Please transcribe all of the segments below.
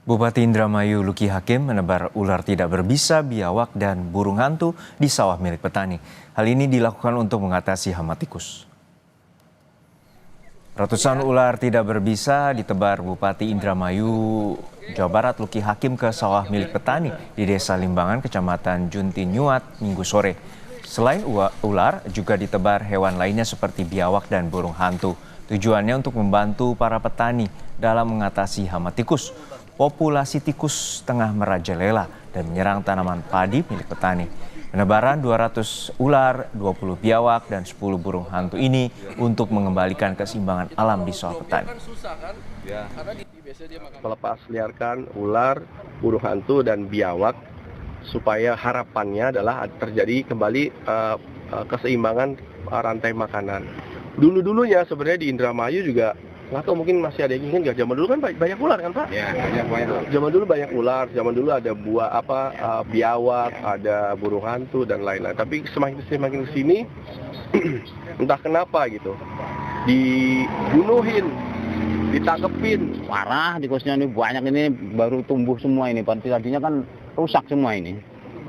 Bupati Indramayu Luki Hakim menebar ular tidak berbisa, biawak, dan burung hantu di sawah milik petani. Hal ini dilakukan untuk mengatasi hama tikus. Ratusan ular tidak berbisa ditebar Bupati Indramayu, Jawa Barat Luki Hakim ke sawah milik petani di Desa Limbangan, Kecamatan Juntinyuat, Minggu sore. Selain ular, juga ditebar hewan lainnya seperti biawak dan burung hantu. Tujuannya untuk membantu para petani dalam mengatasi hama tikus. Populasi tikus tengah merajalela dan menyerang tanaman padi milik petani. Penebaran 200 ular, 20 biawak, dan 10 burung hantu ini untuk mengembalikan keseimbangan alam di sawah petani. Melepas liarkan ular, burung hantu, dan biawak supaya harapannya adalah terjadi kembali keseimbangan rantai makanan. Dulu-dulunya sebenarnya di Indramayu juga nggak tahu, mungkin masih ada yang ingin nggak? Zaman dulu kan banyak ular kan, Pak? Ya, banyak. Zaman dulu banyak ular, zaman dulu ada buah biawak, ada burung hantu dan lain-lain. Tapi semakin kesini entah kenapa gitu, dibunuhin, ditangkepin. Parah tikusnya ini, banyak ini, baru tumbuh semua ini. Tadinya kan rusak semua ini.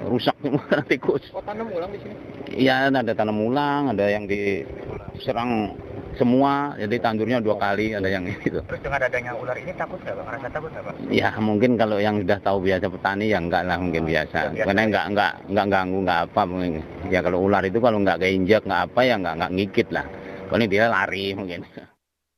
Rusak semua tikus. Oh, tanam ulang di sini? Iya, ada tanam ulang, ada yang diserang semua, jadi tandurnya 2 kali, ada yang itu. Terus dengan adanya ular ini takut nggak, Bang? Rasa takut nggak, Bang? Ya mungkin kalau yang sudah tahu biasa petani ya enggak lah, mungkin biasa. Karena enggak ganggu, enggak apa mungkin. Ya kalau ular itu kalau enggak keinjak, enggak apa ya enggak ngikit lah. Kalau ini dia lari mungkin.